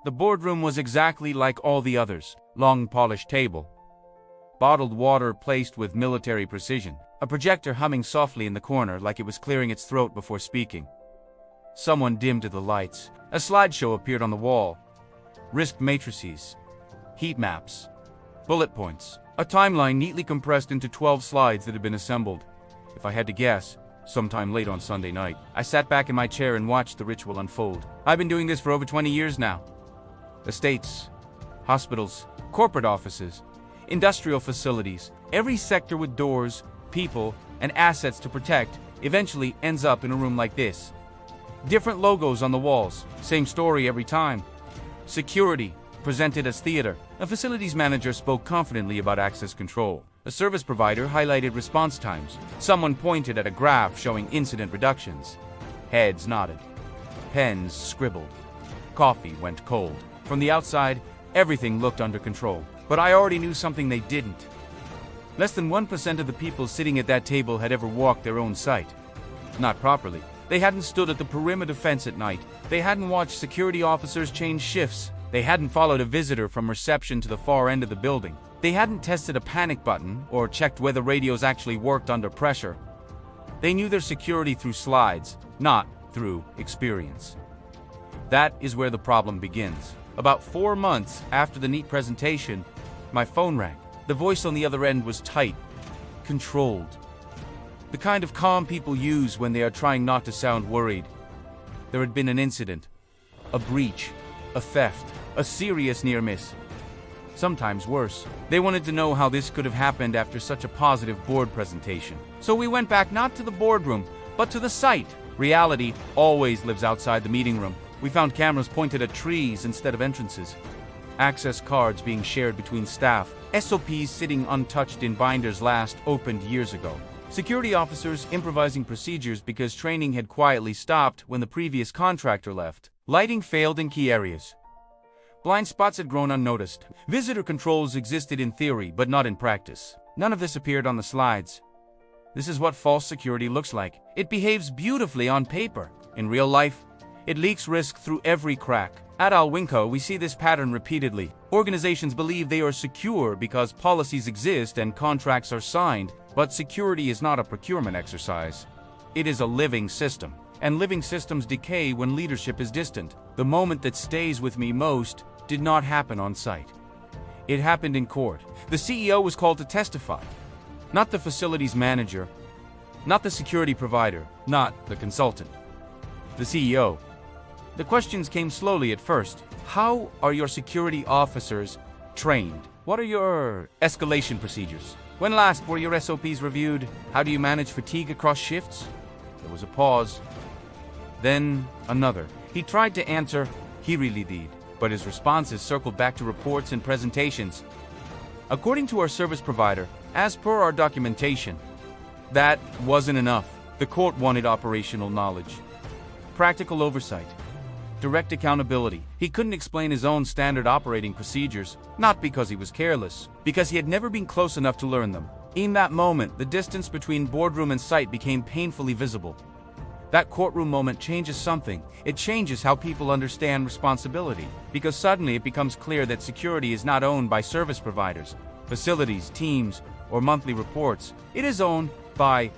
The boardroom was exactly like all the others. Long polished table, bottled water placed with military precision, a projector humming softly in the corner like it was clearing its throat before speaking. Someone dimmed the lights. A slideshow appeared on the wall. Risk matrices, heat maps, bullet points, a timeline neatly compressed into 12 slides that had been assembled. If I had to guess, sometime late on Sunday night. I sat back in my chair and watched the ritual unfold. I've been doing this for over 20 years now. Estates, hospitals, corporate offices, industrial facilities, every sector with doors, people, and assets to protect eventually ends up in a room like this. Different logos on the walls, same story every time. Security, presented as theater. A facilities manager spoke confidently about access control. A service provider highlighted response times. Someone pointed at a graph showing incident reductions. Heads nodded. Pens scribbled. Coffee went cold. From the outside, everything looked under control. But I already knew something they didn't. Less than 1% of the people sitting at that table had ever walked their own site. Not properly. They hadn't stood at the perimeter fence at night. They hadn't watched security officers change shifts. They hadn't followed a visitor from reception to the far end of the building. They hadn't tested a panic button or checked whether radios actually worked under pressure. They knew their security through slides, not through experience. That is where the problem begins. About 4 months after the neat presentation, my phone rang. The voice on the other end was tight, controlled. The kind of calm people use when they are trying not to sound worried. There had been an incident, a breach, a theft, a serious near miss. Sometimes worse. They wanted to know how this could have happened after such a positive board presentation. So we went back not to the boardroom, but to the site. Reality always lives outside the meeting room. We found cameras pointed at trees instead of entrances. Access cards being shared between staff. SOPs sitting untouched in binders last opened years ago. Security officers improvising procedures because training had quietly stopped when the previous contractor left. Lighting failed in key areas. Blind spots had grown unnoticed. Visitor controls existed in theory, but not in practice. None of this appeared on the slides. This is what false security looks like. It behaves beautifully on paper. In real life, it leaks risk through every crack. At Alwinco, we see this pattern repeatedly. Organizations believe they are secure because policies exist and contracts are signed, but security is not a procurement exercise. It is a living system. And living systems decay when leadership is distant. The moment that stays with me most did not happen on site. It happened in court. The CEO was called to testify. Not the facilities manager, not the security provider, not the consultant. The CEO. The questions came slowly at first. How are your security officers trained? What are your escalation procedures? When last were your SOPs reviewed? How do you manage fatigue across shifts? There was a pause. Then another. He tried to answer, he really did, but his responses circled back to reports and presentations. According to our service provider, as per our documentation, that wasn't enough. The court wanted operational knowledge, practical oversight, direct accountability. He couldn't explain his own standard operating procedures, not because he was careless, because he had never been close enough to learn them. In that moment, the distance between boardroom and site became painfully visible. That courtroom moment changes something. It changes how people understand responsibility, because suddenly it becomes clear that security is not owned by service providers, facilities, teams, or monthly reports. It is owned by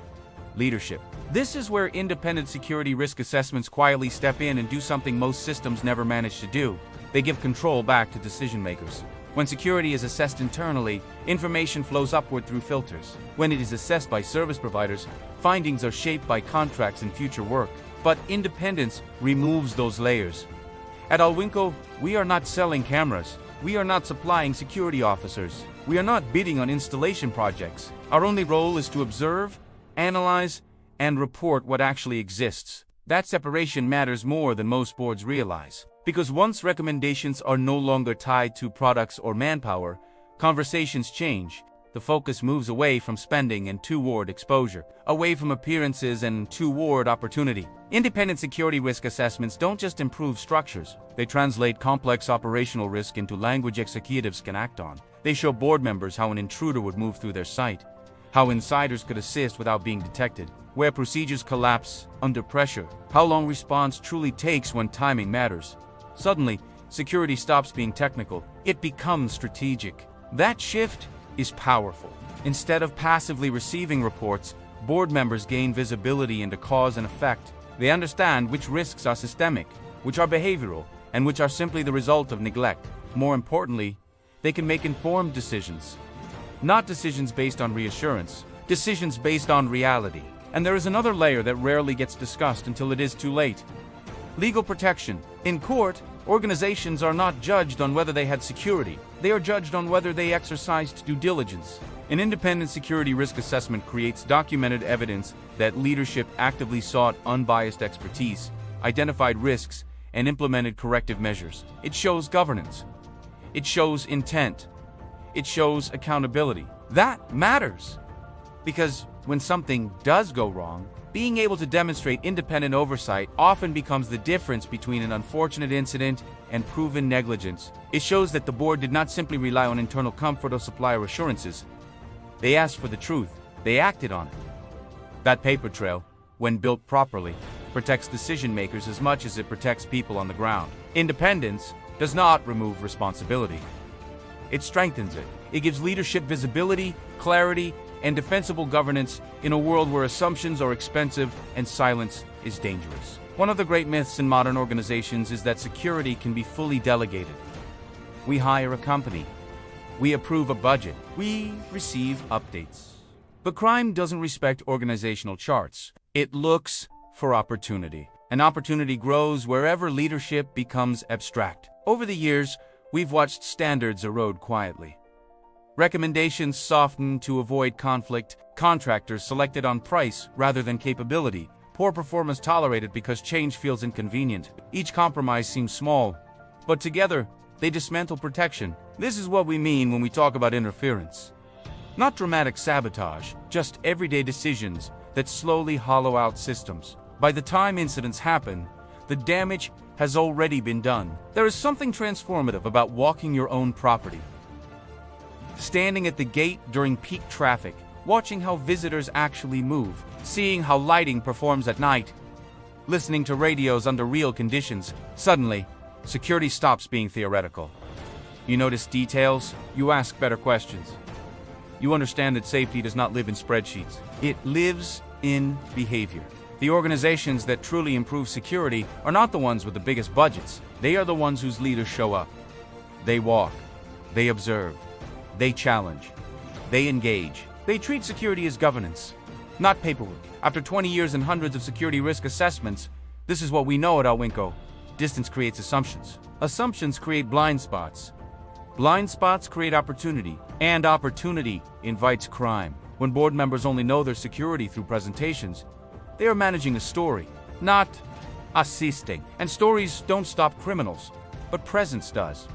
leadership. This is where independent security risk assessments quietly step in and do something most systems never manage to do. They give control back to decision makers. When security is assessed internally, information flows upward through filters. When it is assessed by service providers, findings are shaped by contracts and future work. But independence removes those layers. At Alwinco, we are not selling cameras. We are not supplying security officers. We are not bidding on installation projects. Our only role is to observe, analyze, and report what actually exists. That separation matters more than most boards realize. Because once recommendations are no longer tied to products or manpower, conversations change. The focus moves away from spending and toward exposure, away from appearances and toward opportunity. Independent security risk assessments don't just improve structures, they translate complex operational risk into language executives can act on. They show board members how an intruder would move through their site, how insiders could assist without being detected, where procedures collapse under pressure, how long response truly takes when timing matters. Suddenly, security stops being technical. It becomes strategic. That shift is powerful. Instead of passively receiving reports, board members gain visibility into cause and effect. They understand which risks are systemic, which are behavioral, and which are simply the result of neglect. More importantly, they can make informed decisions. Not decisions based on reassurance, decisions based on reality. And there is another layer that rarely gets discussed until it is too late. Legal protection. In court, organizations are not judged on whether they had security. They are judged on whether they exercised due diligence. An independent security risk assessment creates documented evidence that leadership actively sought unbiased expertise, identified risks, and implemented corrective measures. It shows governance. It shows intent. It shows accountability. That matters. Because when something does go wrong, being able to demonstrate independent oversight often becomes the difference between an unfortunate incident and proven negligence. It shows that the board did not simply rely on internal comfort or supplier assurances. They asked for the truth. They acted on it. That paper trail, when built properly, protects decision makers as much as it protects people on the ground. Independence does not remove responsibility. It strengthens it. It gives leadership visibility, clarity, and defensible governance in a world where assumptions are expensive and silence is dangerous. One of the great myths in modern organizations is that security can be fully delegated. We hire a company. We approve a budget. We receive updates. But crime doesn't respect organizational charts. It looks for opportunity. And opportunity grows wherever leadership becomes abstract. Over the years, we've watched standards erode quietly. Recommendations softened to avoid conflict, contractors selected on price rather than capability, poor performance tolerated because change feels inconvenient. Each compromise seems small, but together, they dismantle protection. This is what we mean when we talk about interference. Not dramatic sabotage, just everyday decisions that slowly hollow out systems. By the time incidents happen, the damage has already been done. There is something transformative about walking your own property. Standing at the gate during peak traffic, watching how visitors actually move, seeing how lighting performs at night, listening to radios under real conditions. Suddenly, security stops being theoretical. You notice details, you ask better questions. You understand that safety does not live in spreadsheets. It lives in behavior. The organizations that truly improve security are not the ones with the biggest budgets. They are the ones whose leaders show up. They walk. They observe. They challenge. They engage. They treat security as governance, not paperwork. After 20 years and hundreds of security risk assessments, this is what we know at Alwinco. Distance creates assumptions. Assumptions create blind spots. Blind spots create opportunity. And opportunity invites crime. When board members only know their security through presentations, they are managing a story, not assisting. And stories don't stop criminals, but presence does.